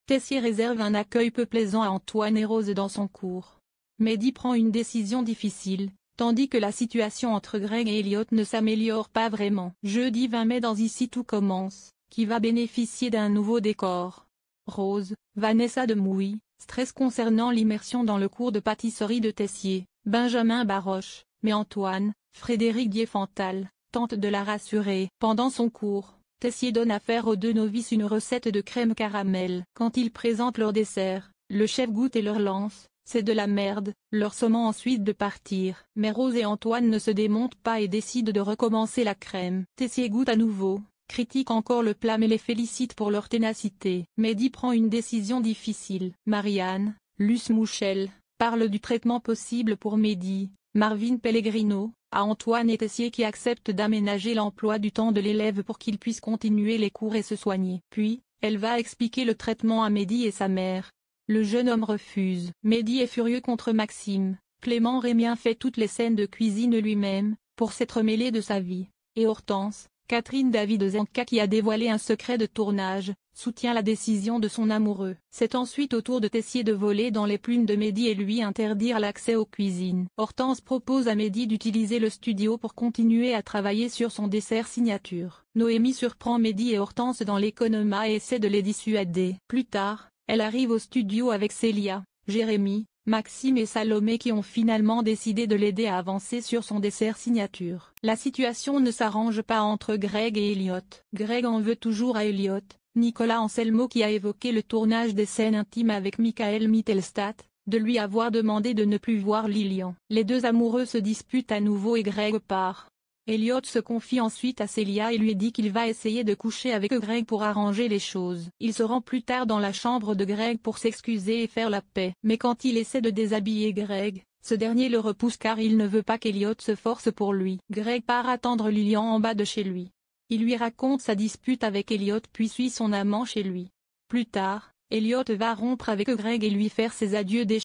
Tessier réserve un accueil peu plaisant à Antoine et Rose dans son cours. Mehdi prend une décision difficile, tandis que la situation entre Greg et Elliot ne s'améliore pas vraiment. Jeudi 20 mai dans Ici tout commence, qui va bénéficier d'un nouveau décor. Rose, Vanessa Demouy, stress concernant l'immersion dans le cours de pâtisserie de Tessier, Benjamin Baroche, mais Antoine, Frédéric Diefenthal, tente de la rassurer. Pendant son cours, Tessier donne à faire aux deux novices une recette de crème caramel. Quand ils présentent leur dessert, le chef goûte et leur lance « c'est de la merde », leur sommant ensuite de partir. Mais Rose et Antoine ne se démontent pas et décident de recommencer la crème. Tessier goûte à nouveau, critique encore le plat mais les félicite pour leur ténacité. Mehdi prend une décision difficile. Marianne, Luce Mouchel, parle du traitement possible pour Mehdi. Marvin Pellegrino, à Antoine et Tessier qui acceptent d'aménager l'emploi du temps de l'élève pour qu'il puisse continuer les cours et se soigner. Puis, elle va expliquer le traitement à Mehdi et sa mère. Le jeune homme refuse. Mehdi est furieux contre Maxime. Clément Rémien fait toutes les scènes de cuisine lui-même, pour s'être mêlé de sa vie. Et Hortense, Catherine David-Zenka qui a dévoilé un secret de tournage, soutient la décision de son amoureux. C'est ensuite au tour de Tessier de voler dans les plumes de Mehdi et lui interdire l'accès aux cuisines. Hortense propose à Mehdi d'utiliser le studio pour continuer à travailler sur son dessert signature. Noémie surprend Mehdi et Hortense dans l'économat et essaie de les dissuader. Plus tard, elle arrive au studio avec Célia, Jérémy, Maxime et Salomé qui ont finalement décidé de l'aider à avancer sur son dessert signature. La situation ne s'arrange pas entre Greg et Elliot. Greg en veut toujours à Elliot. Nicolas Anselmo qui a évoqué le tournage des scènes intimes avec Michael Mittelstadt, de lui avoir demandé de ne plus voir Lilian. Les deux amoureux se disputent à nouveau et Greg part. Elliot se confie ensuite à Célia et lui dit qu'il va essayer de coucher avec Greg pour arranger les choses. Il se rend plus tard dans la chambre de Greg pour s'excuser et faire la paix. Mais quand il essaie de déshabiller Greg, ce dernier le repousse car il ne veut pas qu'Elliot se force pour lui. Greg part attendre Lilian en bas de chez lui. Il lui raconte sa dispute avec Elliot puis suit son amant chez lui. Plus tard, Elliot va rompre avec Greg et lui faire ses adieux déchirants.